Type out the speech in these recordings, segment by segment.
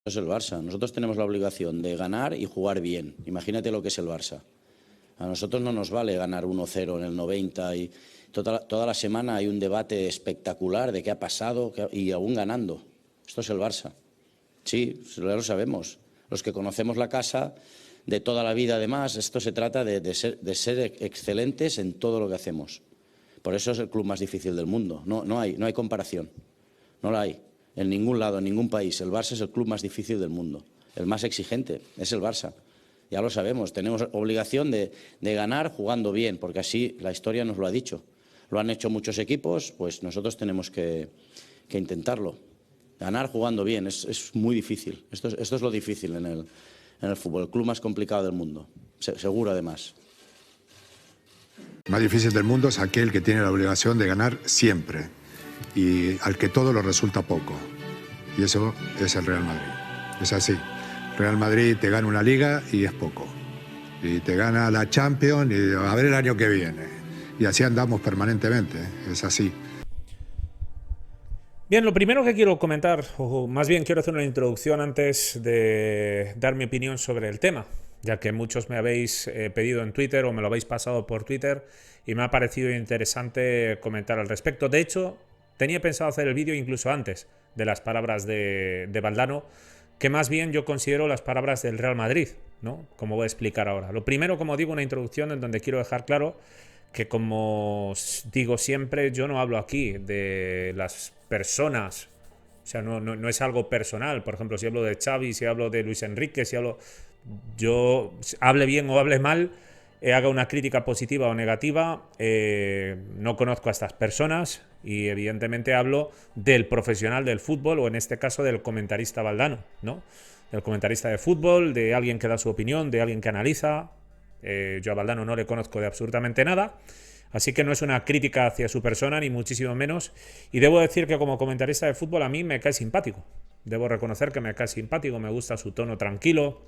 Es el Barça. Nosotros tenemos la obligación de ganar y jugar bien. Imagínate lo que es el Barça. A nosotros no nos vale ganar 1-0 en el 90 y toda la semana hay un debate espectacular de qué ha pasado y aún ganando. Esto es el Barça. Sí, ya lo sabemos. Los que conocemos la casa de toda la vida, además, esto se trata de ser excelentes en todo lo que hacemos. Por eso es el club más difícil del mundo. No hay comparación. No la hay. En ningún lado, en ningún país. El Barça es el club más difícil del mundo. El más exigente es el Barça. Ya lo sabemos. Tenemos obligación de ganar jugando bien, porque así la historia nos lo ha dicho. Lo han hecho muchos equipos, pues nosotros tenemos que intentarlo. Ganar jugando bien es muy difícil. Esto es lo difícil en el fútbol. El club más complicado del mundo. Seguro, además. El más difícil del mundo es aquel que tiene la obligación de ganar siempre y al que todo le resulta poco. Y eso es el Real Madrid. Es así. Real Madrid te gana una liga y es poco. Y te gana la Champions y a ver el año que viene. Y así andamos permanentemente. Es así. Bien, lo primero que quiero comentar, o más bien quiero hacer una introducción antes de dar mi opinión sobre el tema, ya que muchos me habéis pedido en Twitter o me lo habéis pasado por Twitter y me ha parecido interesante comentar al respecto. De hecho, tenía pensado hacer el vídeo incluso antes de las palabras de Valdano, que más bien yo considero las palabras del Real Madrid, ¿no? Como voy a explicar ahora. Lo primero, como digo, una introducción en donde quiero dejar claro que, como digo siempre, yo no hablo aquí de las personas, o sea, no es algo personal. Por ejemplo, si hablo de Xavi, si hablo de Luis Enrique, si hablo... Yo, hable bien o hable mal, haga una crítica positiva o negativa, no conozco a estas personas y evidentemente hablo del profesional del fútbol, o en este caso del comentarista Valdano, ¿no? Del comentarista de fútbol, de alguien que da su opinión, de alguien que analiza. Yo a Valdano no le conozco de absolutamente nada, así que no es una crítica hacia su persona, ni muchísimo menos. Y debo decir que como comentarista de fútbol a mí me cae simpático. Debo reconocer que me cae simpático, me gusta su tono tranquilo.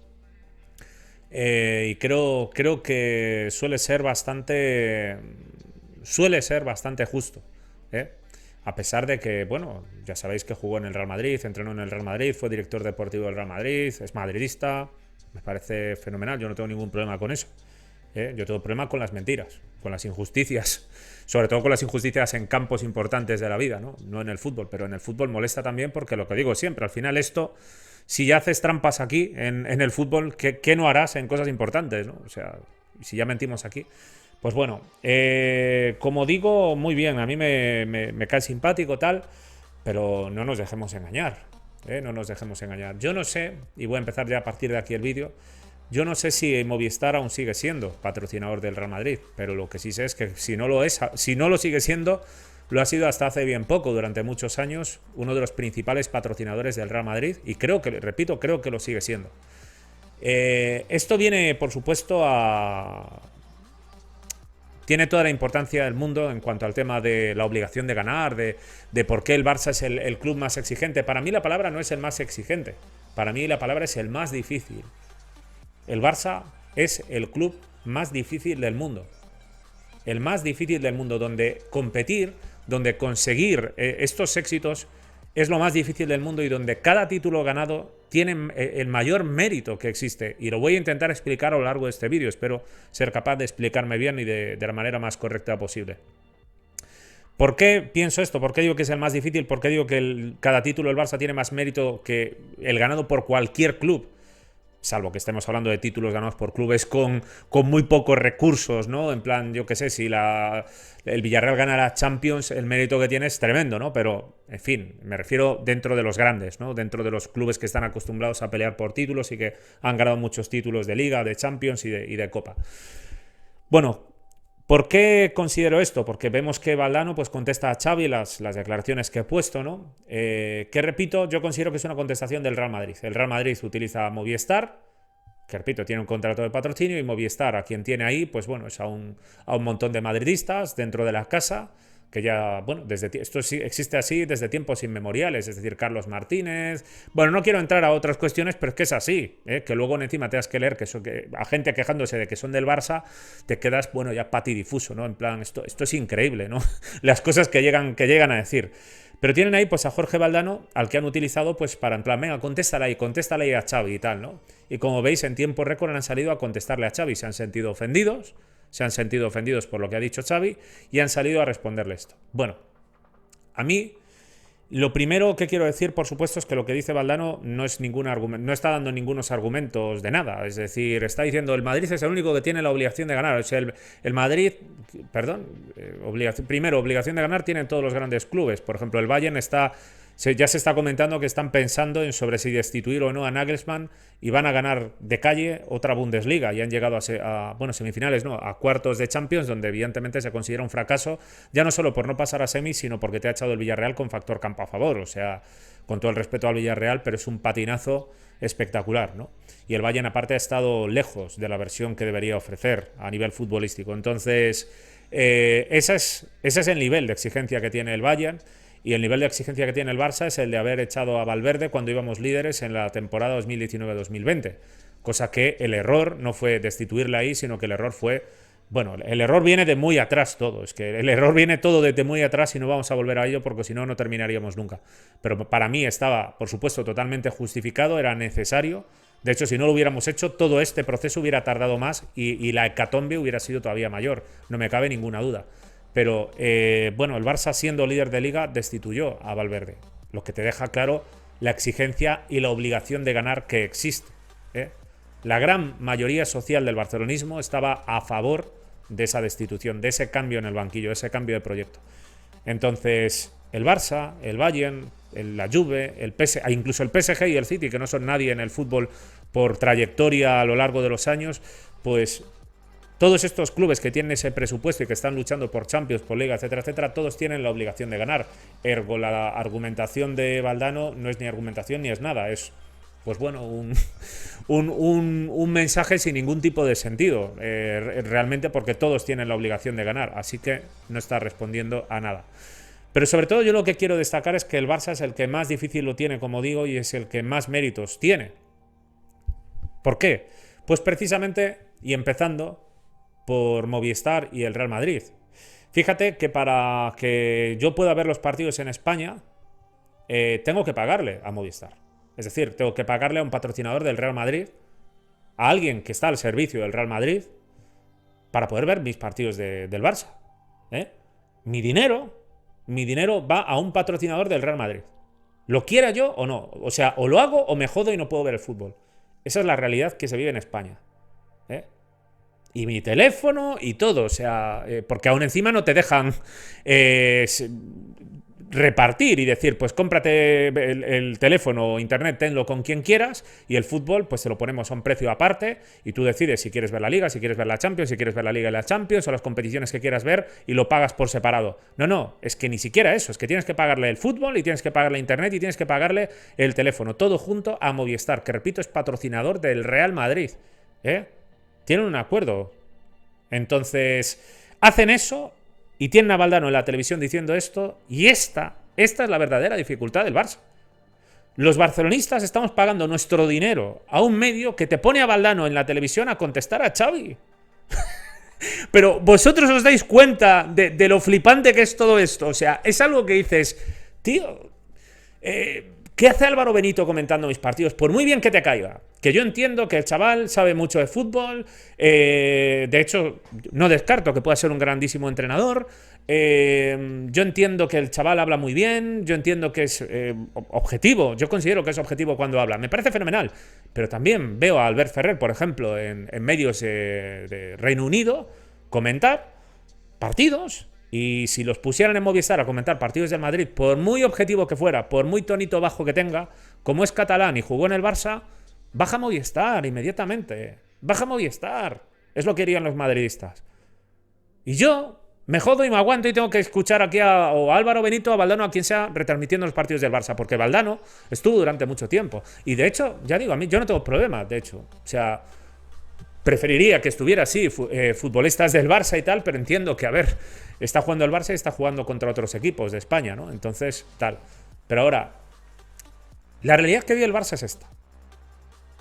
Y creo que suele ser bastante justo, ¿eh? A pesar de que, bueno, ya sabéis que jugó en el Real Madrid, entrenó en el Real Madrid, fue director deportivo del Real Madrid, es madridista, me parece fenomenal, yo no tengo ningún problema con eso. Yo tengo problema con las mentiras, con las injusticias, sobre todo con las injusticias en campos importantes de la vida, ¿no? No en el fútbol, pero en el fútbol molesta también, porque lo que digo siempre, al final esto, si ya haces trampas aquí en el fútbol, ¿qué no harás en cosas importantes, ¿no? O sea, si ya mentimos aquí. Pues bueno, como digo, muy bien, a mí me cae simpático tal, pero no nos dejemos engañar, no nos dejemos engañar. Yo no sé, y voy a empezar ya a partir de aquí el vídeo, yo no sé si Movistar aún sigue siendo patrocinador del Real Madrid, pero lo que sí sé es que si no lo sigue siendo, lo ha sido hasta hace bien poco, durante muchos años, uno de los principales patrocinadores del Real Madrid, y creo que lo sigue siendo. Esto viene, por supuesto, tiene toda la importancia del mundo en cuanto al tema de la obligación de ganar, de por qué el Barça es el club más exigente. Para mí la palabra no es el más exigente, para mí la palabra es el más difícil. El Barça es el club más difícil del mundo. El más difícil del mundo, donde competir, donde conseguir estos éxitos es lo más difícil del mundo y donde cada título ganado tiene el mayor mérito que existe. Y lo voy a intentar explicar a lo largo de este vídeo. Espero ser capaz de explicarme bien y de la manera más correcta posible. ¿Por qué pienso esto? ¿Por qué digo que es el más difícil? ¿Por qué digo que cada título del Barça tiene más mérito que el ganado por cualquier club? Salvo que estemos hablando de títulos ganados por clubes con muy pocos recursos, ¿no? En plan, yo qué sé, si el Villarreal gana la Champions, el mérito que tiene es tremendo, ¿no? Pero, en fin, me refiero dentro de los grandes, ¿no? Dentro de los clubes que están acostumbrados a pelear por títulos y que han ganado muchos títulos de Liga, de Champions y de Copa. Bueno, ¿por qué considero esto? Porque vemos que Valdano pues contesta a Xavi las declaraciones que he puesto, ¿no? Que repito, yo considero que es una contestación del Real Madrid. El Real Madrid utiliza Movistar, que repito, tiene un contrato de patrocinio, y Movistar, a quien tiene ahí, pues bueno, es a un montón de madridistas dentro de la casa, que ya, bueno, esto sí existe así desde tiempos inmemoriales, es decir, Carlos Martínez. Bueno, no quiero entrar a otras cuestiones, pero es que es así, que luego encima tengas que leer que a gente quejándose de que son del Barça, te quedas, bueno, ya patidifuso, ¿no? En plan, esto es increíble, ¿no? Las cosas que llegan a decir. Pero tienen ahí pues a Jorge Valdano, al que han utilizado pues para en plan, venga, contéstale ahí a Xavi y tal, ¿no? Y como veis, en tiempo récord han salido a contestarle a Xavi, se han sentido ofendidos por lo que ha dicho Xavi y han salido a responderle esto. Bueno, a mí lo primero que quiero decir, por supuesto, es que lo que dice Valdano no es ningún argumento, no está dando ningunos argumentos de nada. Es decir, está diciendo el Madrid es el único que tiene la obligación de ganar. O sea, el Madrid, perdón, obligación de ganar tienen todos los grandes clubes. Por ejemplo, el Bayern ya se está comentando que están pensando en sobre si destituir o no a Nagelsmann y van a ganar de calle otra Bundesliga y han llegado a semifinales, no, a cuartos de Champions, donde evidentemente se considera un fracaso, ya no solo por no pasar a semis, sino porque te ha echado el Villarreal con factor campo a favor. O sea, con todo el respeto al Villarreal, pero es un patinazo espectacular, ¿no? Y el Bayern aparte ha estado lejos de la versión que debería ofrecer a nivel futbolístico. Entonces, ese es el nivel de exigencia que tiene el Bayern. Y el nivel de exigencia que tiene el Barça es el de haber echado a Valverde cuando íbamos líderes en la temporada 2019-2020. Cosa que el error no fue destituirla ahí, sino que el error fue... Bueno, el error viene de muy atrás todo. Es que el error viene todo desde muy atrás y no vamos a volver a ello porque si no, no terminaríamos nunca. Pero para mí estaba, por supuesto, totalmente justificado, era necesario. De hecho, si no lo hubiéramos hecho, todo este proceso hubiera tardado más y la hecatombe hubiera sido todavía mayor. No me cabe ninguna duda. Pero, bueno, el Barça, siendo líder de Liga, destituyó a Valverde. Lo que te deja claro la exigencia y la obligación de ganar que existe. La gran mayoría social del barcelonismo estaba a favor de esa destitución, de ese cambio en el banquillo, ese cambio de proyecto. Entonces, el Barça, el Bayern, la Juve, incluso el PSG y el City, que no son nadie en el fútbol por trayectoria a lo largo de los años, pues... Todos estos clubes que tienen ese presupuesto y que están luchando por Champions, por Liga, etcétera, etcétera, todos tienen la obligación de ganar. Ergo, la argumentación de Valdano no es ni argumentación ni es nada. Es, pues bueno, un mensaje sin ningún tipo de sentido. Realmente porque todos tienen la obligación de ganar. Así que no está respondiendo a nada. Pero sobre todo yo lo que quiero destacar es que el Barça es el que más difícil lo tiene, como digo, y es el que más méritos tiene. ¿Por qué? Pues precisamente, y empezando... por Movistar y el Real Madrid. Fíjate que para que yo pueda ver los partidos en España, tengo que pagarle a Movistar. Es decir, tengo que pagarle a un patrocinador del Real Madrid, a alguien que está al servicio del Real Madrid, para poder ver mis partidos del Barça. Mi dinero va a un patrocinador del Real Madrid. Lo quiera yo o no. O sea, o lo hago o me jodo y no puedo ver el fútbol. Esa es la realidad que se vive en España. Y mi teléfono y todo, o sea, porque aún encima no te dejan repartir y decir, pues cómprate el teléfono o internet, tenlo con quien quieras y el fútbol, pues te lo ponemos a un precio aparte y tú decides si quieres ver la Liga, si quieres ver la Champions, si quieres ver la Liga y la Champions o las competiciones que quieras ver y lo pagas por separado. No, es que ni siquiera eso, es que tienes que pagarle el fútbol y tienes que pagarle internet y tienes que pagarle el teléfono, todo junto a Movistar, que repito, es patrocinador del Real Madrid, Tienen un acuerdo. Entonces, hacen eso y tienen a Valdano en la televisión diciendo esto. Y esta es la verdadera dificultad del Barça. Los barcelonistas estamos pagando nuestro dinero a un medio que te pone a Valdano en la televisión a contestar a Xavi. Pero vosotros os dais cuenta de lo flipante que es todo esto. O sea, es algo que dices, tío... ¿Qué hace Álvaro Benito comentando mis partidos? Por muy bien que te caiga. Que yo entiendo que el chaval sabe mucho de fútbol. De hecho, no descarto que pueda ser un grandísimo entrenador. Yo entiendo que el chaval habla muy bien. Yo entiendo que es objetivo. Yo considero que es objetivo cuando habla. Me parece fenomenal. Pero también veo a Albert Ferrer, por ejemplo, en medios de Reino Unido, comentar partidos. Y si los pusieran en Movistar a comentar partidos del Madrid, por muy objetivo que fuera, por muy tonito bajo que tenga, como es catalán y jugó en el Barça, baja Movistar inmediatamente. Baja Movistar. Es lo que querían los madridistas. Y yo me jodo y me aguanto y tengo que escuchar aquí a Álvaro Benito, a Valdano, a quien sea, retransmitiendo los partidos del Barça, porque Valdano estuvo durante mucho tiempo. Y de hecho, ya digo, a mí yo no tengo problema, de hecho. O sea... Preferiría que estuviera así, futbolistas del Barça y tal, pero entiendo que, a ver, está jugando el Barça y está jugando contra otros equipos de España, ¿no? Entonces, tal. Pero ahora, la realidad que vive el Barça es esta.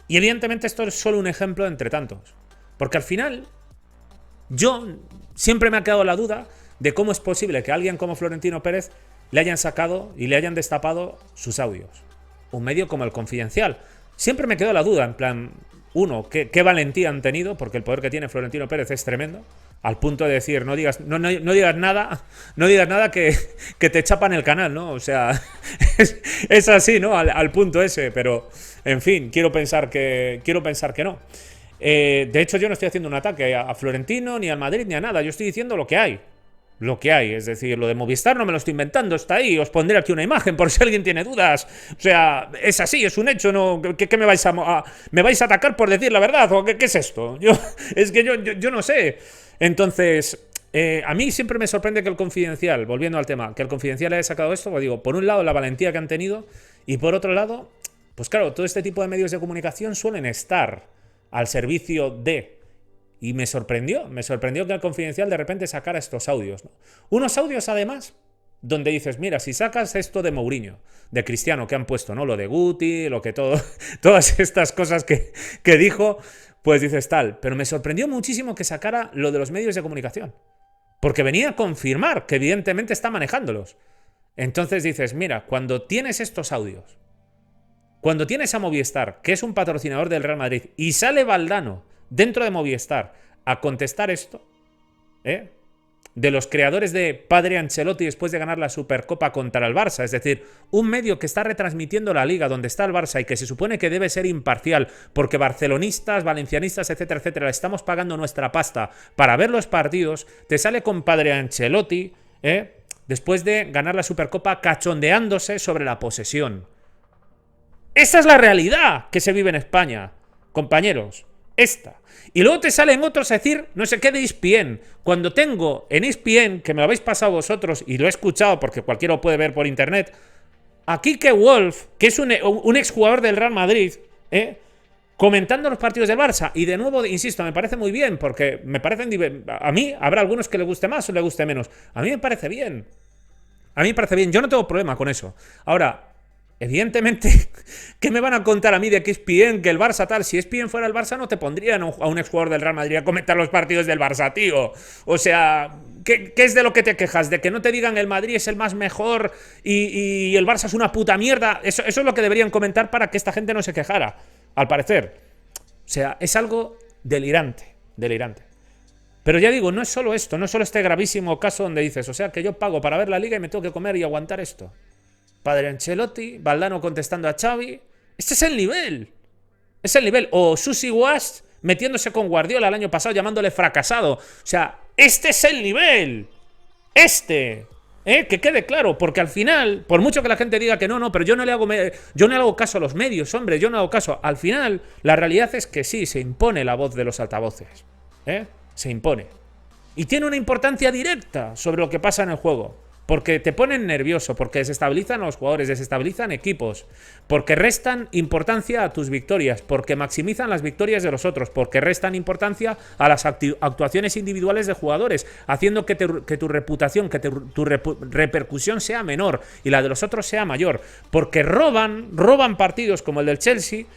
Y evidentemente esto es solo un ejemplo entre tantos. Porque al final, yo siempre me ha quedado la duda de cómo es posible que alguien como Florentino Pérez le hayan sacado y le hayan destapado sus audios. Un medio como El Confidencial. Siempre me quedó la duda, en plan, uno, ¿qué valentía han tenido? Porque el poder que tiene Florentino Pérez es tremendo. Al punto de decir, no digas nada que te chapan el canal, ¿no? O sea, es así, ¿no? Al punto ese, pero, en fin, quiero pensar que no. De hecho, yo no estoy haciendo un ataque a Florentino, ni al Madrid, ni a nada. Yo estoy diciendo lo que hay. Lo que hay, es decir, lo de Movistar no me lo estoy inventando, está ahí, os pondré aquí una imagen por si alguien tiene dudas. O sea, es así, es un hecho, ¿no? ¿Qué me vais a atacar por decir la verdad? ¿O qué es esto? Es que yo no sé. Entonces, a mí siempre me sorprende que El Confidencial, volviendo al tema, que El Confidencial haya sacado esto, pues digo, por un lado la valentía que han tenido y por otro lado, pues claro, todo este tipo de medios de comunicación suelen estar al servicio de... Y me sorprendió que El Confidencial de repente sacara estos audios, ¿no? Unos audios, además, donde dices, mira, si sacas esto de Mourinho, de Cristiano, que han puesto, ¿no? Lo de Guti, lo que todas estas cosas que dijo, pues dices tal. Pero me sorprendió muchísimo que sacara lo de los medios de comunicación. Porque venía a confirmar que evidentemente está manejándolos. Entonces dices, mira, cuando tienes estos audios, cuando tienes a Movistar, que es un patrocinador del Real Madrid, y sale Valdano dentro de Movistar a contestar esto, de los creadores de Padre Ancelotti después de ganar la Supercopa contra el Barça, es decir, un medio que está retransmitiendo la Liga donde está el Barça y que se supone que debe ser imparcial porque barcelonistas, valencianistas, etcétera, etcétera, le estamos pagando nuestra pasta para ver los partidos, te sale con Padre Ancelotti, después de ganar la Supercopa cachondeándose sobre la posesión. Esa es la realidad que se vive en España, compañeros. Esta. Y luego te salen otros a decir, no sé qué de ESPN. Cuando tengo en ESPN, que me lo habéis pasado vosotros y lo he escuchado porque cualquiera lo puede ver por internet, a Quique Wolf, que es un exjugador del Real Madrid, comentando los partidos del Barça. Y de nuevo, insisto, me parece muy bien, porque me parecen... A mí habrá algunos que le guste más o le guste menos. A mí me parece bien. A mí me parece bien. Yo no tengo problema con eso. Ahora... Evidentemente, ¿qué me van a contar a mí de que ESPN, que el Barça tal? Si ESPN fuera el Barça, no te pondrían a un exjugador del Real Madrid a comentar los partidos del Barça, tío. O sea, ¿qué es de lo que te quejas? ¿De que no te digan el Madrid es el más mejor y el Barça es una puta mierda? Eso es lo que deberían comentar para que esta gente no se quejara, al parecer. O sea, es algo delirante, delirante. Pero ya digo, no es solo esto, no es solo este gravísimo caso donde dices, o sea, que yo pago para ver la Liga y me tengo que comer y aguantar esto. Padre Ancelotti, Valdano contestando a Xavi. Este es el nivel. Es el nivel. O Susi Wash metiéndose con Guardiola el año pasado llamándole fracasado. O sea, este es el nivel. Que quede claro, porque al final, por mucho que la gente diga que no, pero yo no le hago caso a los medios, hombre, yo no hago caso. Al final, la realidad es que sí, se impone la voz de los altavoces. Se impone. Y tiene una importancia directa sobre lo que pasa en el juego. Porque te ponen nervioso, porque desestabilizan a los jugadores, desestabilizan equipos, porque restan importancia a tus victorias, porque maximizan las victorias de los otros, porque restan importancia a las actuaciones individuales de jugadores, haciendo que tu reputación, que tu repercusión sea menor y la de los otros sea mayor, porque roban partidos como el del Chelsea,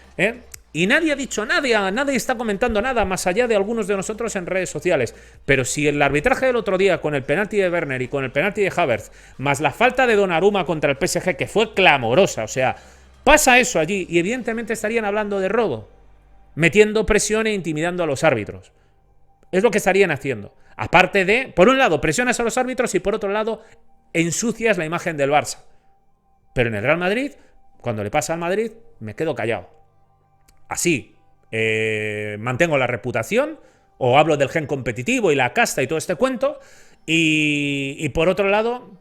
y nadie ha dicho nada, nadie está comentando nada más allá de algunos de nosotros en redes sociales. Pero si el arbitraje del otro día con el penalti de Werner y con el penalti de Havertz, más la falta de Donnarumma contra el PSG, que fue clamorosa, o sea, pasa eso allí y evidentemente estarían hablando de robo, metiendo presión e intimidando a los árbitros. Es lo que estarían haciendo. Aparte de, por un lado, presionas a los árbitros y por otro lado, ensucias la imagen del Barça. Pero en el Real Madrid, cuando le pasa al Madrid, me quedo callado. Así, mantengo la reputación, o hablo del gen competitivo y la casta y todo este cuento, y por otro lado,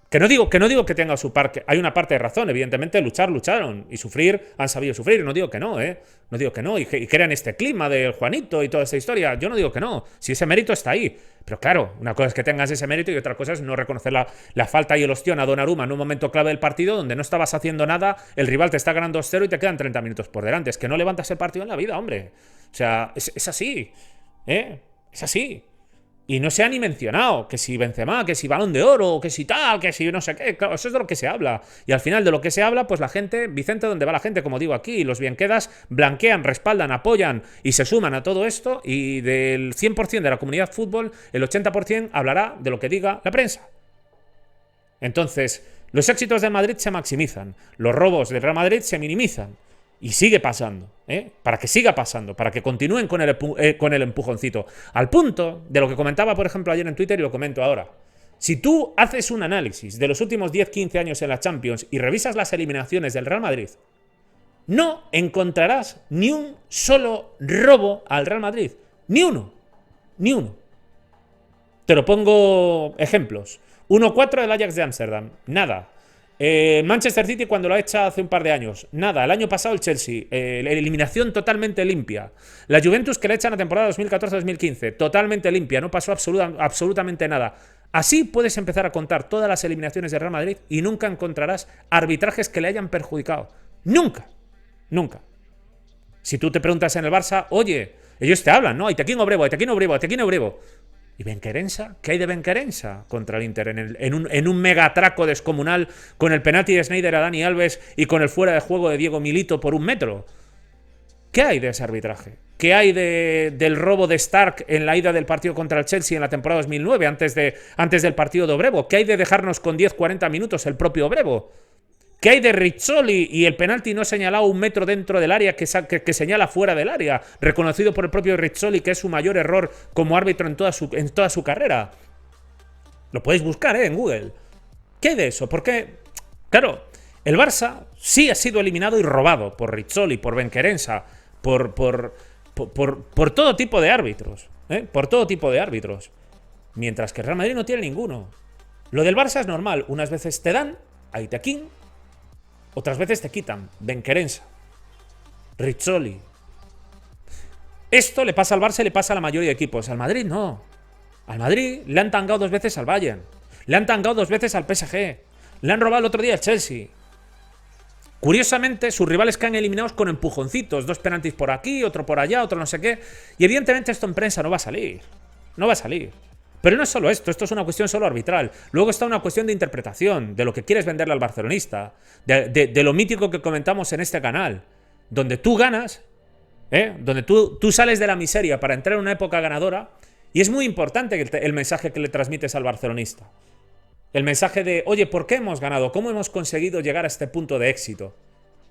que no digo que tenga su parte, hay una parte de razón, evidentemente lucharon, y sufrir, han sabido sufrir, no digo que no, no digo que no, y crean este clima del Juanito y toda esta historia, yo no digo que no, si ese mérito está ahí, pero claro, una cosa es que tengas ese mérito y otra cosa es no reconocer la falta y el ostión a Donnarumma en un momento clave del partido donde no estabas haciendo nada, el rival te está ganando 2-0 y te quedan 30 minutos por delante, es que no levantas el partido en la vida, hombre, o sea, es así, es así. Y no se ha ni mencionado que si Benzema, que si Balón de Oro, que si tal, que si no sé qué. Claro, eso es de lo que se habla. Y al final de lo que se habla, pues la gente, Vicente, donde va la gente, como digo aquí, los bienquedas blanquean, respaldan, apoyan y se suman a todo esto. Y del 100% de la comunidad fútbol, el 80% hablará de lo que diga la prensa. Entonces, los éxitos del Madrid se maximizan, los robos del Real Madrid se minimizan. Y sigue pasando, para que siga pasando, para que continúen con el empujoncito. Al punto de lo que comentaba, por ejemplo, ayer en Twitter y lo comento ahora. Si tú haces un análisis de los últimos 10-15 años en la Champions y revisas las eliminaciones del Real Madrid, no encontrarás ni un solo robo al Real Madrid. Ni uno. Ni uno. Te lo pongo ejemplos. 1-4 del Ajax de Ámsterdam. Nada. Manchester City cuando lo ha hecho hace un par de años. Nada. El año pasado el Chelsea. Eliminación totalmente limpia. La Juventus que le echan la temporada 2014-2015. Totalmente limpia. No pasó absolutamente nada. Así puedes empezar a contar todas las eliminaciones del Real Madrid y nunca encontrarás arbitrajes que le hayan perjudicado. Nunca. Nunca. Si tú te preguntas en el Barça, oye, ellos te hablan, ¿no? Aitequín Obrevo, Aitequín Obrevo, Aitequín Obrevo. ¿Y Benquerensa? ¿Qué hay de Benquerensa contra el Inter en un mega atraco descomunal con el penalti de Sneijder a Dani Alves y con el fuera de juego de Diego Milito por 1 metro? ¿Qué hay de ese arbitraje? ¿Qué hay del robo de Stark en la ida del partido contra el Chelsea en la temporada 2009, antes del partido de Obrevo? ¿Qué hay de dejarnos con 10-40 minutos el propio Obrevo? ¿Qué hay de Rizzoli y el penalti no señalado 1 metro dentro del área que señala fuera del área? Reconocido por el propio Rizzoli que es su mayor error como árbitro en toda su carrera. Lo podéis buscar en Google. ¿Qué hay de eso? Porque, claro, el Barça sí ha sido eliminado y robado por Rizzoli, por Benquerensa, por todo tipo de árbitros. Por todo tipo de árbitros. Mientras que el Real Madrid no tiene ninguno. Lo del Barça es normal. Unas veces te dan a Aitequín, otras veces te quitan. Benquerensa, Rizzoli. Esto le pasa al Barça y le pasa a la mayoría de equipos. Al Madrid no. Al Madrid le han tangado 2 veces al Bayern. Le han tangado 2 veces al PSG. Le han robado el otro día al Chelsea. Curiosamente, sus rivales caen eliminados con empujoncitos. 2 penaltis por aquí, otro por allá, otro no sé qué. Y evidentemente esto en prensa no va a salir. No va a salir. Pero no es solo esto es una cuestión solo arbitral. Luego está una cuestión de interpretación, de lo que quieres venderle al barcelonista, de lo mítico que comentamos en este canal, donde tú ganas, donde tú sales de la miseria para entrar en una época ganadora, y es muy importante el mensaje que le transmites al barcelonista. El mensaje de, oye, ¿por qué hemos ganado? ¿Cómo hemos conseguido llegar a este punto de éxito?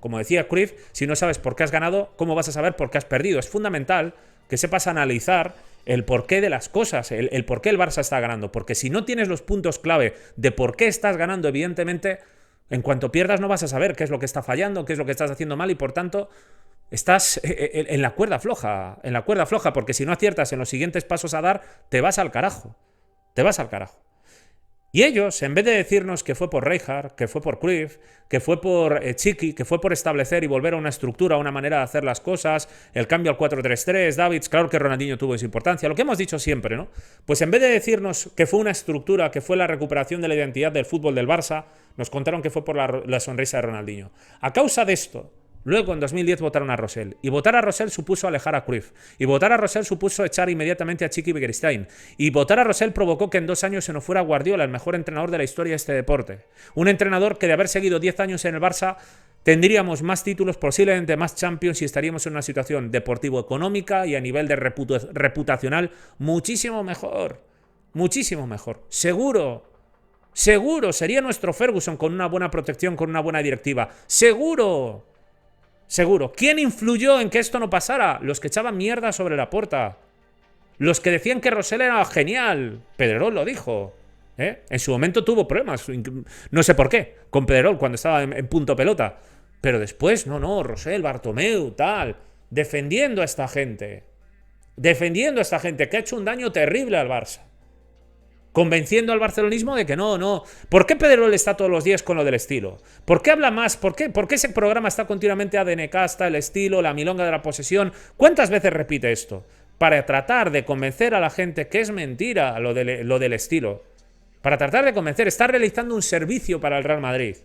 Como decía Cruyff, si no sabes por qué has ganado, ¿cómo vas a saber por qué has perdido? Es fundamental que sepas analizar el porqué de las cosas, el por qué el Barça está ganando. Porque si no tienes los puntos clave de por qué estás ganando, evidentemente, en cuanto pierdas no vas a saber qué es lo que está fallando, qué es lo que estás haciendo mal y, por tanto, estás en la cuerda floja. En la cuerda floja, porque si no aciertas en los siguientes pasos a dar, te vas al carajo. Te vas al carajo. Y ellos, en vez de decirnos que fue por Rijkaard, que fue por Cruyff, que fue por Chiqui, que fue por establecer y volver a una estructura, a una manera de hacer las cosas, el cambio al 4-3-3, Davids, claro que Ronaldinho tuvo esa importancia, lo que hemos dicho siempre, ¿no? Pues en vez de decirnos que fue una estructura, que fue la recuperación de la identidad del fútbol del Barça, nos contaron que fue por la sonrisa de Ronaldinho. A causa de esto, luego en 2010 votaron a Rosell. Y votar a Rosell supuso alejar a Cruyff. Y votar a Rosell supuso echar inmediatamente a Chiqui Begiristain. Y votar a Rosell provocó que en 2 años se nos fuera Guardiola, el mejor entrenador de la historia de este deporte. Un entrenador que de haber seguido 10 años en el Barça tendríamos más títulos, posiblemente más Champions, y estaríamos en una situación deportivo-económica y a nivel de reputacional muchísimo mejor. Muchísimo mejor. Seguro. Seguro. Sería nuestro Ferguson con una buena protección, con una buena directiva. Seguro. Seguro. ¿Quién influyó en que esto no pasara? Los que echaban mierda sobre la puerta. Los que decían que Rosell era genial. Pedrerol lo dijo. En su momento tuvo problemas. No sé por qué. Con Pedrerol cuando estaba en punto pelota. Pero después, no, Rosell, Bartomeu, tal. Defendiendo a esta gente. Defendiendo a esta gente que ha hecho un daño terrible al Barça. Convenciendo al barcelonismo de que no. ¿Por qué Pedrerol está todos los días con lo del estilo? ¿Por qué habla más? ¿Por qué ese programa está continuamente ADNK, está el estilo, la milonga de la posesión? ¿Cuántas veces repite esto? Para tratar de convencer a la gente que es mentira lo del estilo. Para tratar de convencer, está realizando un servicio para el Real Madrid.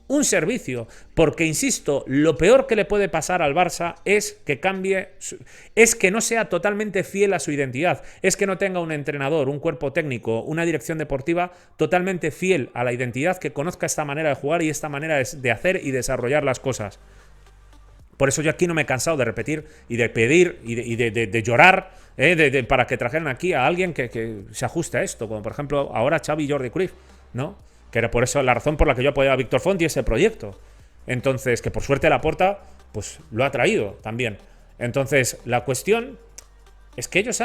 Un servicio, porque insisto, lo peor que le puede pasar al Barça es que cambie, es que no sea totalmente fiel a su identidad, es que no tenga un entrenador, un cuerpo técnico, una dirección deportiva totalmente fiel a la identidad, que conozca esta manera de jugar y esta manera de hacer y desarrollar las cosas. Por eso yo aquí no me he cansado de repetir y de pedir y de llorar para que trajeran aquí a alguien que se ajuste a esto, como por ejemplo ahora Xavi y Jordi Cruyff, ¿no? que era por eso la razón por la que yo apoyaba a Víctor Font y ese proyecto. Entonces, que por suerte Laporta pues lo ha traído también. Entonces, la cuestión es que ellos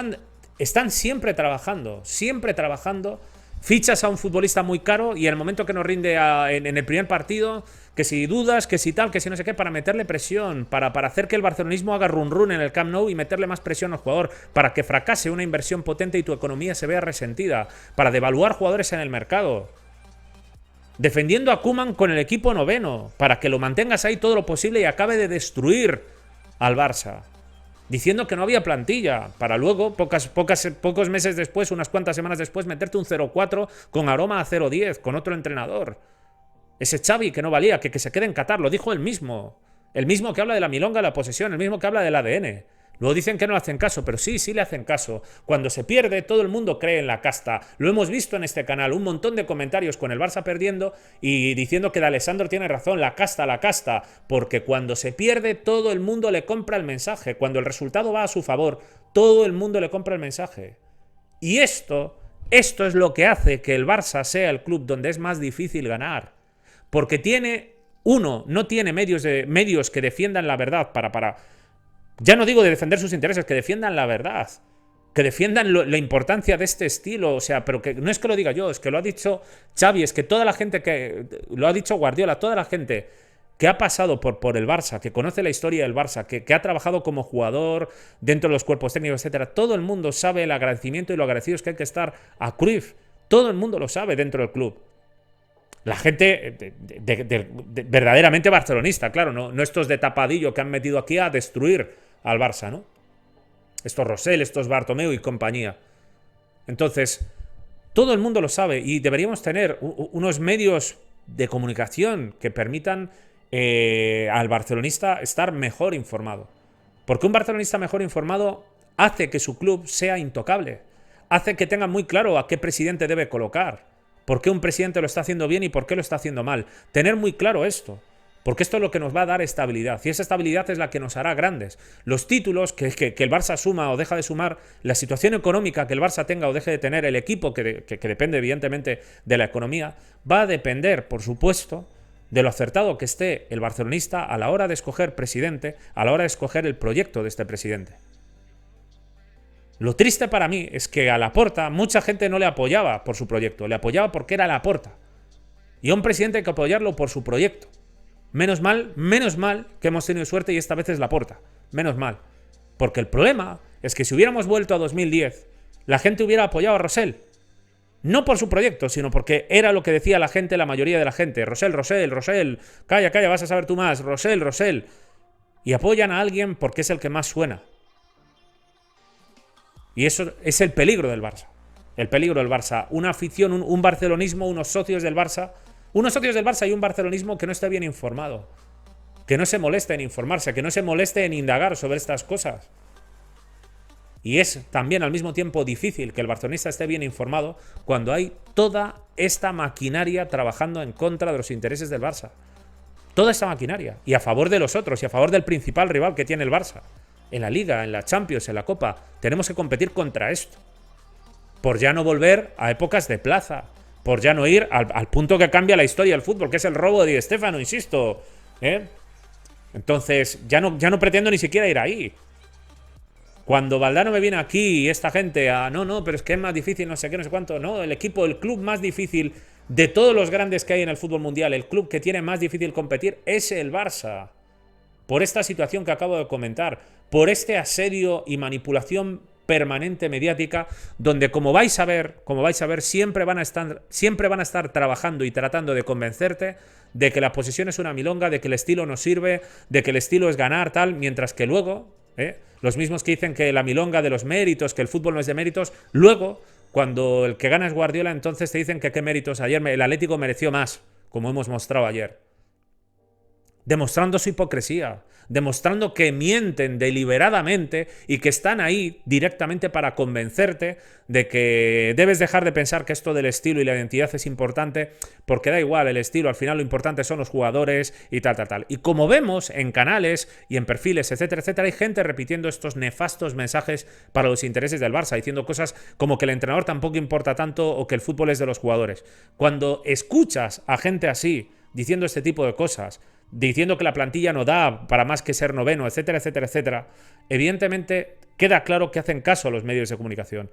están siempre trabajando, fichas a un futbolista muy caro y en el momento que nos rinde en el primer partido, que si dudas, que si tal, que si no sé qué, para meterle presión, para hacer que el barcelonismo haga run run en el Camp Nou y meterle más presión al jugador, para que fracase una inversión potente y tu economía se vea resentida, para devaluar jugadores en el mercado. Defendiendo a Koeman con el equipo noveno, para que lo mantengas ahí todo lo posible y acabe de destruir al Barça. Diciendo que no había plantilla, para luego, pocos meses después, unas cuantas semanas después, meterte un 0-4 con aroma a 0-10, con otro entrenador. Ese Xavi que no valía, que se quede en Qatar, lo dijo él mismo. El mismo que habla de la milonga, la posesión, el mismo que habla del ADN. Luego dicen que no le hacen caso, pero sí le hacen caso. Cuando se pierde, todo el mundo cree en la casta. Lo hemos visto en este canal, un montón de comentarios con el Barça perdiendo y diciendo que D'Alessandro tiene razón, la casta, porque cuando se pierde, todo el mundo le compra el mensaje. Cuando el resultado va a su favor, todo el mundo le compra el mensaje. Y esto es lo que hace que el Barça sea el club donde es más difícil ganar. Porque no tiene medios que defiendan la verdad para ya no digo de defender sus intereses, que defiendan la verdad, que defiendan la importancia de este estilo, o sea, pero que no es que lo diga yo, es que lo ha dicho Xavi, es que toda la gente lo ha dicho Guardiola, toda la gente que ha pasado por el Barça, que conoce la historia del Barça, que ha trabajado como jugador dentro de los cuerpos técnicos, etcétera, todo el mundo sabe el agradecimiento y lo agradecidos que hay que estar a Cruyff, todo el mundo lo sabe dentro del club. La gente verdaderamente barcelonista, claro, no estos de tapadillo que han metido aquí a destruir al Barça, ¿no? Estos Rosell, estos Bartomeu y compañía. Entonces, todo el mundo lo sabe y deberíamos tener unos medios de comunicación que permitan al barcelonista estar mejor informado. Porque un barcelonista mejor informado hace que su club sea intocable, hace que tenga muy claro a qué presidente debe colocar, por qué un presidente lo está haciendo bien y por qué lo está haciendo mal. Tener muy claro esto. Porque esto es lo que nos va a dar estabilidad. Y esa estabilidad es la que nos hará grandes. Los títulos que el Barça suma o deja de sumar, la situación económica que el Barça tenga o deje de tener, el equipo que depende evidentemente de la economía, va a depender, por supuesto, de lo acertado que esté el barcelonista a la hora de escoger presidente, a la hora de escoger el proyecto de este presidente. Lo triste para mí es que a Laporta mucha gente no le apoyaba por su proyecto, le apoyaba porque era Laporta. Y a un presidente hay que apoyarlo por su proyecto. Menos mal que hemos tenido suerte y esta vez es Laporta. Menos mal. Porque el problema es que si hubiéramos vuelto a 2010, la gente hubiera apoyado a Rosell. No por su proyecto, sino porque era lo que decía la gente, la mayoría de la gente. Rosell, calla, vas a saber tú más. Rosell. Y apoyan a alguien porque es el que más suena. Y eso es el peligro del Barça. El peligro del Barça. Una afición, un barcelonismo, unos socios del Barça y un barcelonismo que no esté bien informado, que no se moleste en informarse, que no se moleste en indagar sobre estas cosas. Y es también al mismo tiempo difícil que el barcelonista esté bien informado cuando hay toda esta maquinaria trabajando en contra de los intereses del Barça. Toda esta maquinaria. Y a favor de los otros y a favor del principal rival que tiene el Barça. En la Liga, en la Champions, en la Copa. Tenemos que competir contra esto. Por ya no volver a épocas de plaza. Por ya no ir al punto que cambia la historia del fútbol, que es el robo de Di Stéfano, insisto. Entonces, ya no pretendo ni siquiera ir ahí. Cuando Valdano me viene aquí y esta gente no, pero es que es más difícil, no sé qué, no sé cuánto. No, el club más difícil de todos los grandes que hay en el fútbol mundial, el club que tiene más difícil competir es el Barça. Por esta situación que acabo de comentar, por este asedio y manipulación permanente mediática, donde como vais a ver, siempre van a estar trabajando y tratando de convencerte de que la posesión es una milonga, de que el estilo no sirve, de que el estilo es ganar, tal, mientras que luego, los mismos que dicen que la milonga de los méritos, que el fútbol no es de méritos, luego, cuando el que gana es Guardiola, entonces te dicen que qué méritos, ayer el Atlético mereció más, como hemos mostrado ayer. demostrando su hipocresía, demostrando que mienten deliberadamente y que están ahí directamente para convencerte de que debes dejar de pensar que esto del estilo y la identidad es importante, porque da igual el estilo, al final lo importante son los jugadores y tal, tal, tal. Y como vemos en canales y en perfiles, etcétera, etcétera, hay gente repitiendo estos nefastos mensajes para los intereses del Barça, diciendo cosas como que el entrenador tampoco importa tanto o que el fútbol es de los jugadores. Cuando escuchas a gente así diciendo este tipo de cosas, diciendo que la plantilla no da para más que ser noveno, etcétera, etcétera, etcétera, evidentemente queda claro que hacen caso a los medios de comunicación.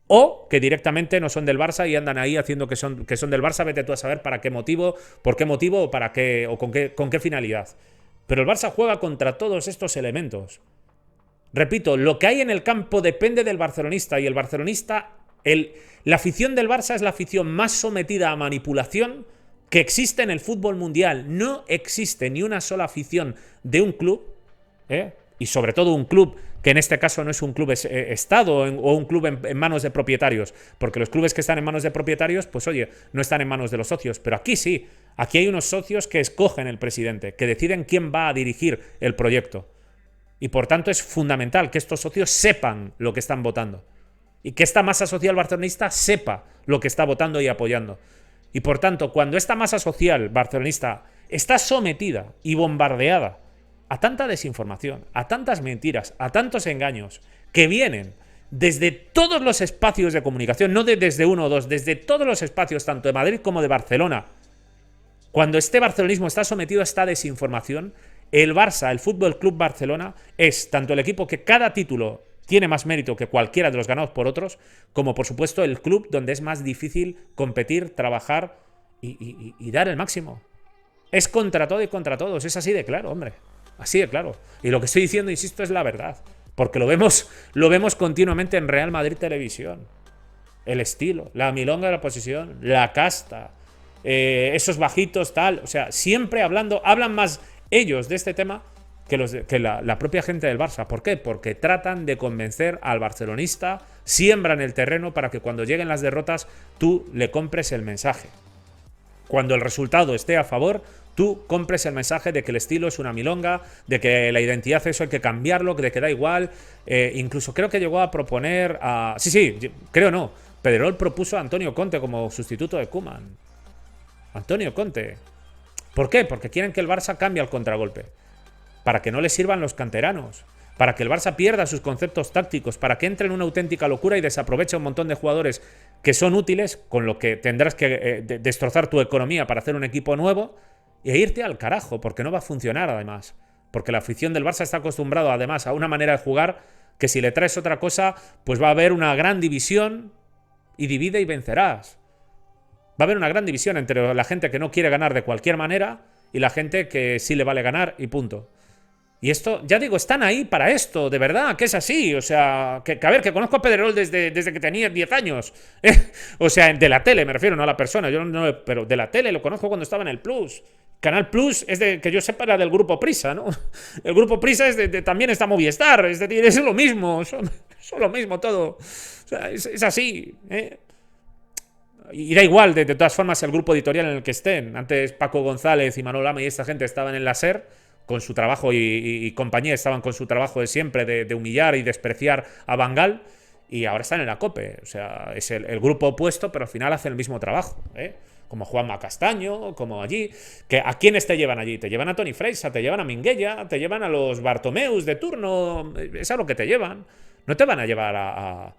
O que directamente no son del Barça y andan ahí haciendo que son del Barça, vete tú a saber para qué motivo, por qué motivo o para qué o con qué finalidad. Pero el Barça juega contra todos estos elementos. Repito, lo que hay en el campo depende del barcelonista y el barcelonista, la afición del Barça es la afición más sometida a manipulación que existe en el fútbol mundial. No existe ni una sola afición de un club, y sobre todo un club que en este caso no es un club Estado o un club en manos de propietarios, porque los clubes que están en manos de propietarios, pues oye, no están en manos de los socios, pero aquí sí, aquí hay unos socios que escogen el presidente, que deciden quién va a dirigir el proyecto. Y por tanto es fundamental que estos socios sepan lo que están votando y que esta masa social barcelonista sepa lo que está votando y apoyando. Y por tanto, cuando esta masa social barcelonista está sometida y bombardeada a tanta desinformación, a tantas mentiras, a tantos engaños que vienen desde todos los espacios de comunicación, no desde uno o dos, desde todos los espacios, tanto de Madrid como de Barcelona, cuando este barcelonismo está sometido a esta desinformación, el Barça, el Fútbol Club Barcelona, es tanto el equipo que cada título tiene más mérito que cualquiera de los ganados por otros, como por supuesto el club donde es más difícil competir, trabajar y dar el máximo. Es contra todo y contra todos, es así de claro, hombre, así de claro. Y lo que estoy diciendo, insisto, es la verdad, porque lo vemos continuamente en Real Madrid Televisión. El estilo, la milonga de la posición, la casta, esos bajitos, tal, o sea, siempre hablan más ellos de este tema que la propia gente del Barça. ¿Por qué? Porque tratan de convencer al barcelonista, siembran el terreno para que cuando lleguen las derrotas tú le compres el mensaje. Cuando el resultado esté a favor, tú compres el mensaje de que el estilo es una milonga, de que la identidad eso hay que cambiarlo, de que da igual. Incluso creo que llegó a proponer a... Sí, creo no. Pedrerol propuso a Antonio Conte como sustituto de Koeman. Antonio Conte. ¿Por qué? Porque quieren que el Barça cambie al contragolpe. Para que no les sirvan los canteranos, para que el Barça pierda sus conceptos tácticos, para que entre en una auténtica locura y desaproveche un montón de jugadores que son útiles, con lo que tendrás que destrozar tu economía para hacer un equipo nuevo e irte al carajo, porque no va a funcionar además. Porque la afición del Barça está acostumbrado además a una manera de jugar que si le traes otra cosa, pues va a haber una gran división y divide y vencerás. Va a haber una gran división entre la gente que no quiere ganar de cualquier manera y la gente que sí le vale ganar y punto. Y esto, ya digo, están ahí para esto, de verdad, que es así. O sea, que a ver, que conozco a Pedrerol desde que tenía 10 años. O sea, de la tele, me refiero, no a la persona. Yo no, pero de la tele lo conozco cuando estaba en el Plus. Canal Plus es que yo sepa, era del Grupo Prisa, ¿no? El Grupo Prisa también está Movistar, es decir, es lo mismo, son lo mismo todo. O sea, es así, Y da igual, de todas formas, el grupo editorial en el que estén. Antes Paco González y Manuel Lama y esta gente estaban en la SER con su trabajo y compañía, estaban con su trabajo de siempre de humillar y despreciar a Van Gaal, y ahora están en la COPE. O sea, es el grupo opuesto, pero al final hacen el mismo trabajo, como Juanma Castaño, como allí. ¿A quiénes te llevan allí? Te llevan a Toni Freixa, te llevan a Minguella, te llevan a los Bartomeus de turno. Es a lo que te llevan. No te van a llevar a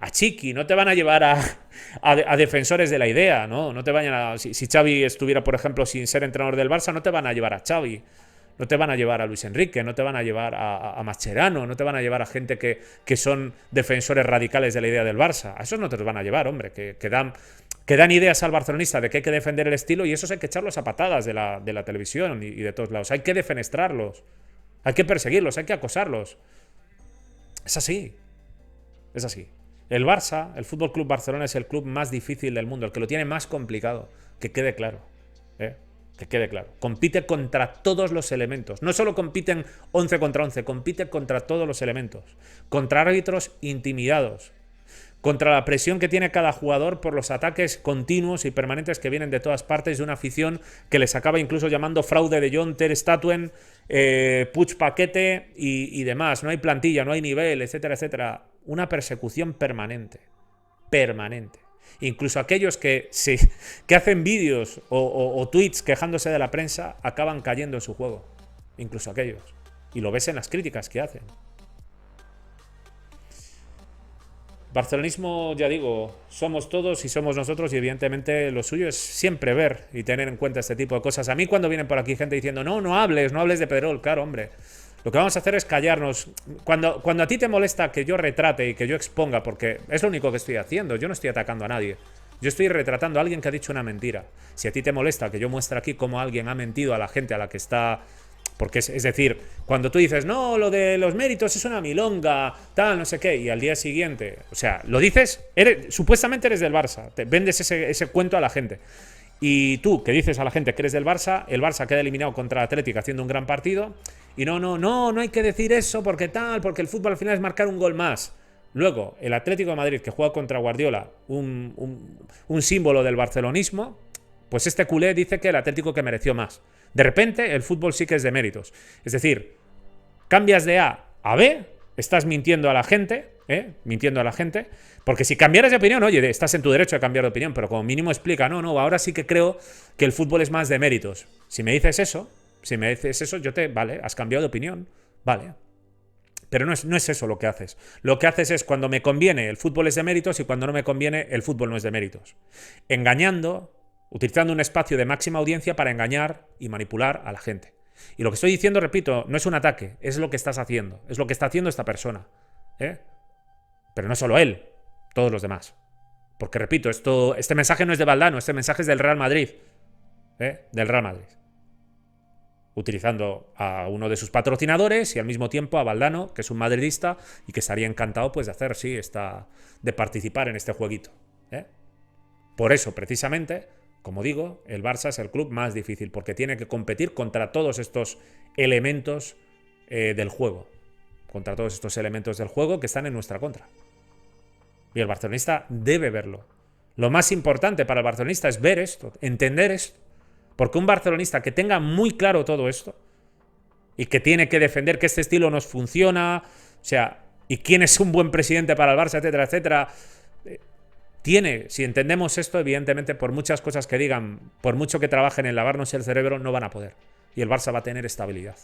Chiqui, no te van a llevar a defensores de la idea, ¿no? No te vayan a... Si Xavi estuviera, por ejemplo, sin ser entrenador del Barça, no te van a llevar a Xavi. No te van a llevar a Luis Enrique, no te van a llevar a Mascherano, no te van a llevar a gente que son defensores radicales de la idea del Barça. A esos no te los van a llevar, hombre, que dan ideas al barcelonista de que hay que defender el estilo, y esos hay que echarlos a patadas de la televisión y de todos lados. Hay que defenestrarlos, hay que perseguirlos, hay que acosarlos. Es así. Es así. El Barça, el Fútbol Club Barcelona, es el club más difícil del mundo, el que lo tiene más complicado. Que quede claro, que quede claro. Compite contra todos los elementos. No solo compiten 11 contra 11, compite contra todos los elementos. Contra árbitros intimidados. contra la presión que tiene cada jugador por los ataques continuos y permanentes que vienen de todas partes, de una afición que les acaba incluso llamando fraude de John Ter Stegen, Puig Paquete y demás. No hay plantilla, no hay nivel, etcétera, etcétera. Una persecución permanente. Permanente. Incluso aquellos que hacen vídeos o tweets quejándose de la prensa acaban cayendo en su juego. Incluso aquellos. Y lo ves en las críticas que hacen. Barcelonismo, ya digo, somos todos y somos nosotros, y evidentemente lo suyo es siempre ver y tener en cuenta este tipo de cosas. A mí cuando vienen por aquí gente diciendo no hables de Pedrerol, claro, hombre, lo que vamos a hacer es callarnos. Cuando a ti te molesta que yo retrate y que yo exponga, porque es lo único que estoy haciendo, yo no estoy atacando a nadie, yo estoy retratando a alguien que ha dicho una mentira. Si a ti te molesta que yo muestre aquí cómo alguien ha mentido a la gente a la que está... Porque es decir, cuando tú dices, no, lo de los méritos es una milonga, tal, no sé qué, y al día siguiente, o sea, lo dices, supuestamente eres del Barça, te vendes ese cuento a la gente. Y tú, que dices a la gente que eres del Barça, el Barça queda eliminado contra el Atlético haciendo un gran partido, y no hay que decir eso porque tal, porque el fútbol al final es marcar un gol más. Luego, el Atlético de Madrid, que juega contra Guardiola, un símbolo del barcelonismo, pues este culé dice que el Atlético que mereció más. De repente, el fútbol sí que es de méritos. Es decir, cambias de A a B, estás mintiendo a la gente, mintiendo a la gente, porque si cambiaras de opinión, oye, estás en tu derecho de cambiar de opinión, pero como mínimo explica, no, ahora sí que creo que el fútbol es más de méritos. Si me dices eso, vale, has cambiado de opinión, vale. Pero no es eso lo que haces. Lo que haces es, cuando me conviene, el fútbol es de méritos, y cuando no me conviene, el fútbol no es de méritos. Engañando, utilizando un espacio de máxima audiencia para engañar y manipular a la gente. Y lo que estoy diciendo, repito, no es un ataque, es lo que estás haciendo, es lo que está haciendo esta persona. Pero no solo él, todos los demás. Porque, repito, este mensaje no es de Valdano, este mensaje es del Real Madrid. Del Real Madrid. Utilizando a uno de sus patrocinadores y al mismo tiempo a Valdano, que es un madridista y que estaría encantado pues de hacer, de participar en este jueguito. Por eso, precisamente, como digo, el Barça es el club más difícil, porque tiene que competir contra todos estos elementos del juego. Contra todos estos elementos del juego que están en nuestra contra. Y el barcelonista debe verlo. Lo más importante para el barcelonista es ver esto, entender esto. Porque un barcelonista que tenga muy claro todo esto y que tiene que defender que este estilo nos funciona, o sea, y quién es un buen presidente para el Barça, etcétera, etcétera... si entendemos esto, evidentemente, por muchas cosas que digan, por mucho que trabajen en lavarnos el cerebro, no van a poder. Y el Barça va a tener estabilidad.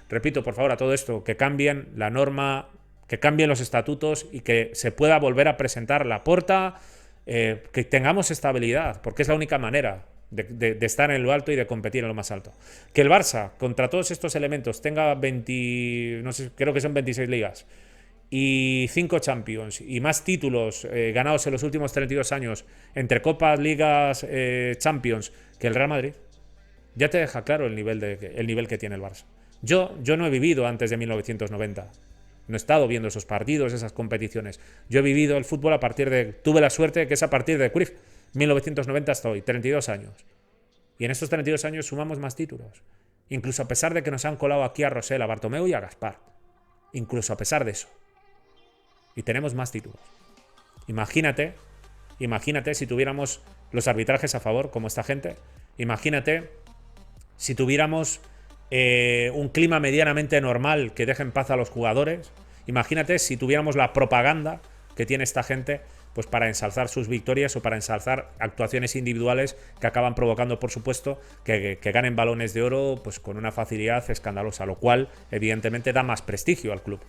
Repito, por favor, a todo esto, que cambien la norma, que cambien los estatutos y que se pueda volver a presentar Laporta, que tengamos estabilidad, porque es la única manera de estar en lo alto y de competir en lo más alto. Que el Barça, contra todos estos elementos, tenga creo que son 26 ligas, y 5 Champions y más títulos ganados en los últimos 32 años entre Copas, Ligas, Champions, que el Real Madrid, ya te deja claro el nivel que tiene el Barça. Yo no he vivido antes de 1990. No he estado viendo esos partidos, esas competiciones. Yo he vivido el fútbol tuve la suerte de que es a partir de Cruyff, 1990 hasta hoy, 32 años. Y en estos 32 años sumamos más títulos. Incluso a pesar de que nos han colado aquí a Rosell, a Bartomeu y a Gaspar. Incluso a pesar de eso. Y tenemos más títulos. Imagínate si tuviéramos los arbitrajes a favor, como esta gente. Imagínate si tuviéramos un clima medianamente normal que deje en paz a los jugadores. Imagínate si tuviéramos la propaganda que tiene esta gente, pues para ensalzar sus victorias o para ensalzar actuaciones individuales que acaban provocando, por supuesto, que ganen balones de oro pues con una facilidad escandalosa, lo cual evidentemente da más prestigio al club.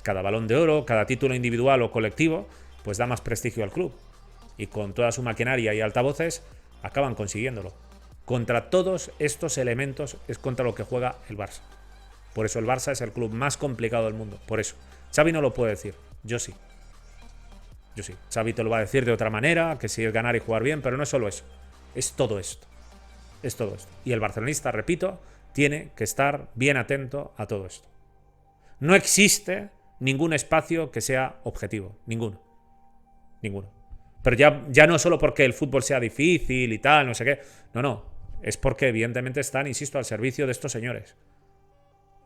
Cada balón de oro, cada título individual o colectivo, pues da más prestigio al club. Y con toda su maquinaria y altavoces acaban consiguiéndolo. Contra todos estos elementos es contra lo que juega el Barça. Por eso el Barça es el club más complicado del mundo. Por eso. Xavi no lo puede decir. Yo sí. Xavi te lo va a decir de otra manera, que sí es ganar y jugar bien, pero no es solo eso. Es todo esto. Y el barcelonista, repito, tiene que estar bien atento a todo esto. No existe ningún espacio que sea objetivo. Ninguno. Pero ya no solo porque el fútbol sea difícil y tal, no sé qué. No. Es porque evidentemente están, insisto, al servicio de estos señores.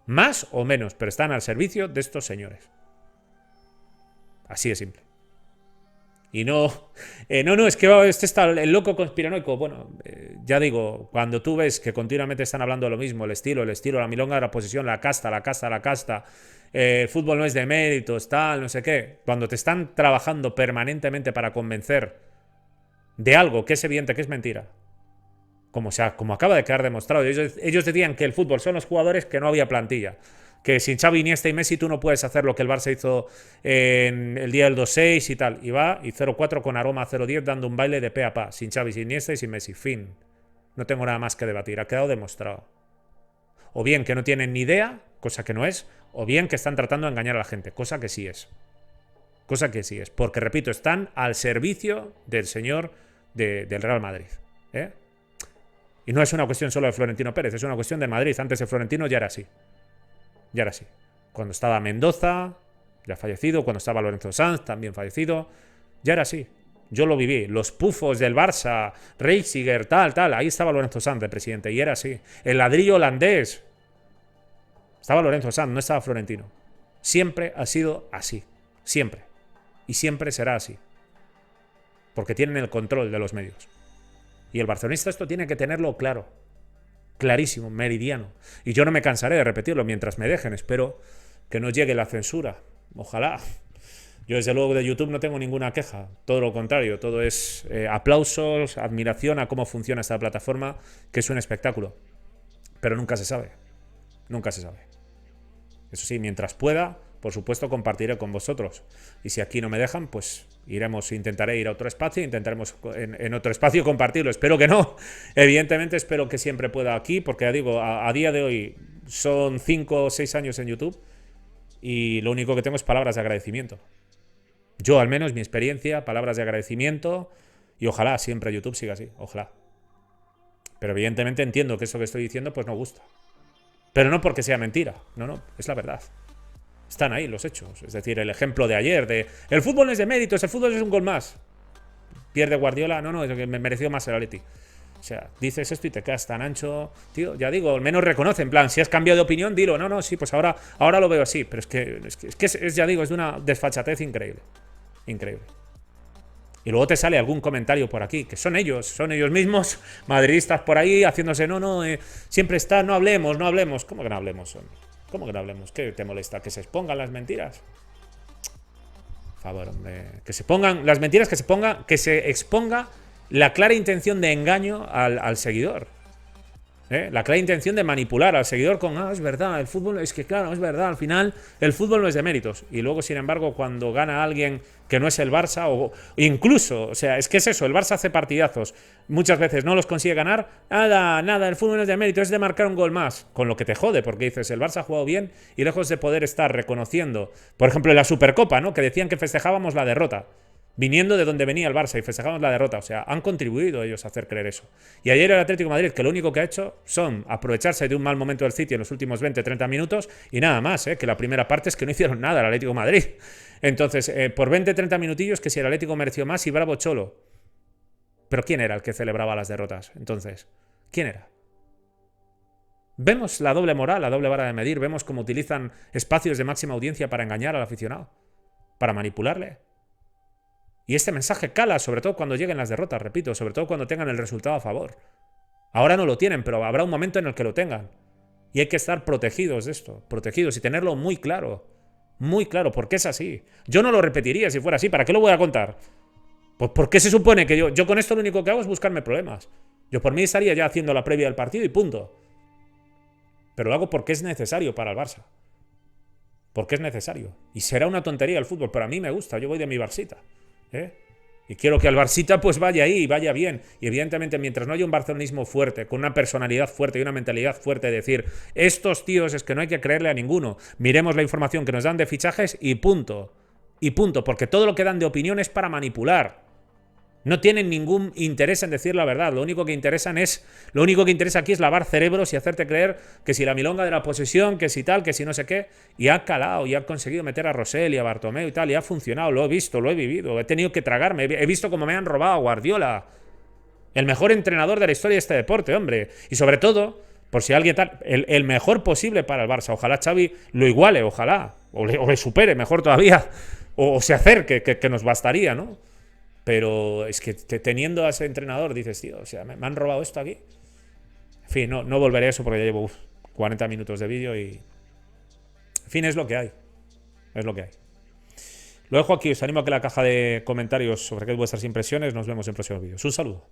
Más o menos, pero están al servicio de estos señores. Así de simple. Y no, es que este está el loco conspiranoico. Bueno, ya digo, cuando tú ves que continuamente están hablando de lo mismo, el estilo, la milonga de la posesión, la casta, el fútbol no es de méritos, tal, no sé qué. Cuando te están trabajando permanentemente para convencer de algo que es evidente que es mentira, como acaba de quedar demostrado. Ellos decían que el fútbol son los jugadores, que no había plantilla. Que sin Xavi, Iniesta y Messi tú no puedes hacer lo que el Barça hizo en el día del 2-6 y tal. Y va y 0-4 con aroma a 0-10 dando un baile de pe a pa. Sin Xavi, sin Iniesta y sin Messi. Fin. No tengo nada más que debatir. Ha quedado demostrado. O bien que no tienen ni idea, cosa que no es, o bien que están tratando de engañar a la gente, cosa que sí es. Cosa que sí es. Porque, repito, están al servicio del señor del Real Madrid. Y no es una cuestión solo de Florentino Pérez, es una cuestión de Madrid. Antes de Florentino ya era así. Ya era así. Cuando estaba Mendoza, ya fallecido. Cuando estaba Lorenzo Sanz, también fallecido. Ya era así. Yo lo viví. Los pufos del Barça, Reisiger, tal. Ahí estaba Lorenzo Sanz de presidente y era así. El ladrillo holandés. Estaba Lorenzo Sanz, no estaba Florentino. Siempre ha sido así. Siempre. Y siempre será así. Porque tienen el control de los medios. Y el barcelonista esto tiene que tenerlo claro. Clarísimo, meridiano. Y yo no me cansaré de repetirlo mientras me dejen. Espero que no llegue la censura. Ojalá. Yo desde luego de YouTube no tengo ninguna queja. Todo lo contrario. Todo es aplausos, admiración a cómo funciona esta plataforma, que es un espectáculo. Pero nunca se sabe. Nunca se sabe. Eso sí, mientras pueda, por supuesto, compartiré con vosotros. Y si aquí no me dejan, pues intentaré ir a otro espacio, intentaremos en otro espacio compartirlo. Espero que no. Evidentemente espero que siempre pueda aquí, porque ya digo, a día de hoy son 5 o 6 años en YouTube y lo único que tengo es palabras de agradecimiento. Yo, al menos, mi experiencia, palabras de agradecimiento, y ojalá siempre YouTube siga así, ojalá. Pero evidentemente entiendo que eso que estoy diciendo pues no gusta. Pero no porque sea mentira, no, es la verdad. Están ahí los hechos. Es decir, el ejemplo de ayer de el fútbol no es de méritos, el fútbol es un gol más. Pierde Guardiola, no, es que me mereció más el Atleti. O sea, dices esto y te quedas tan ancho. Tío, ya digo, al menos reconoce, en plan, si has cambiado de opinión, dilo. No, sí, pues ahora lo veo así. Pero ya digo, es de una desfachatez increíble. Increíble. Y luego te sale algún comentario por aquí, que son ellos mismos, madridistas por ahí, haciéndose, siempre está, no hablemos. ¿Cómo que no hablemos? ¿Cómo que no hablemos? ¿Qué te molesta? ¿Que se expongan las mentiras? Por favor, hombre. Que se pongan las mentiras, que se exponga la clara intención de engaño al seguidor. La clara intención de manipular al seguidor con, es verdad, el fútbol, es que claro, es verdad, al final el fútbol no es de méritos. Y luego, sin embargo, cuando gana alguien que no es el Barça, o incluso, o sea, es que es eso, el Barça hace partidazos, muchas veces no los consigue ganar, nada, el fútbol no es de mérito, es de marcar un gol más, con lo que te jode, porque dices, el Barça ha jugado bien y lejos de poder estar reconociendo, por ejemplo, en la Supercopa, ¿no? Que decían que festejábamos la derrota. Viniendo de donde venía el Barça y festejamos la derrota. O sea, han contribuido ellos a hacer creer eso. Y ayer el Atlético de Madrid, que lo único que ha hecho son aprovecharse de un mal momento del City en los últimos 20-30 minutos y nada más, que la primera parte es que no hicieron nada el Atlético de Madrid. Entonces, por 20-30 minutillos que si el Atlético mereció más y bravo Cholo. Pero ¿quién era el que celebraba las derrotas? Entonces, ¿quién era? Vemos la doble moral, la doble vara de medir. Vemos cómo utilizan espacios de máxima audiencia para engañar al aficionado, para manipularle. Y este mensaje cala, sobre todo cuando lleguen las derrotas, repito, sobre todo cuando tengan el resultado a favor. Ahora no lo tienen, pero habrá un momento en el que lo tengan. Y hay que estar protegidos de esto, protegidos y tenerlo muy claro, porque es así. Yo no lo repetiría si fuera así, ¿para qué lo voy a contar? Pues porque se supone que yo con esto lo único que hago es buscarme problemas. Yo por mí estaría ya haciendo la previa del partido y punto. Pero lo hago porque es necesario para el Barça. Porque es necesario. Y será una tontería el fútbol, pero a mí me gusta, yo voy de mi Barcita. Y quiero que el Barcita pues vaya ahí y vaya bien. Y evidentemente mientras no haya un barcelonismo fuerte, con una personalidad fuerte y una mentalidad fuerte de decir, estos tíos es que no hay que creerle a ninguno, miremos la información que nos dan de fichajes y punto. Y punto, porque todo lo que dan de opinión es para manipular. No tienen ningún interés en decir la verdad. Lo único que interesa aquí es lavar cerebros y hacerte creer que si la milonga de la posesión, que si tal, que si no sé qué. Y ha calado, y ha conseguido meter a Rosell y a Bartomeu y tal, y ha funcionado. Lo he visto, lo he vivido. He tenido que tragarme. He visto cómo me han robado a Guardiola. El mejor entrenador de la historia de este deporte, hombre. Y sobre todo, por si alguien tal, el mejor posible para el Barça. Ojalá Xavi lo iguale, ojalá. O le supere, mejor todavía. O se acerque, que nos bastaría, ¿no? Pero es que teniendo a ese entrenador dices, tío, o sea, me han robado esto aquí. En fin, no volveré a eso porque ya llevo 40 minutos de vídeo y... En fin, es lo que hay. Es lo que hay. Lo dejo aquí, os animo a que la caja de comentarios sobre qué es vuestras impresiones. Nos vemos en próximos vídeos. Un saludo.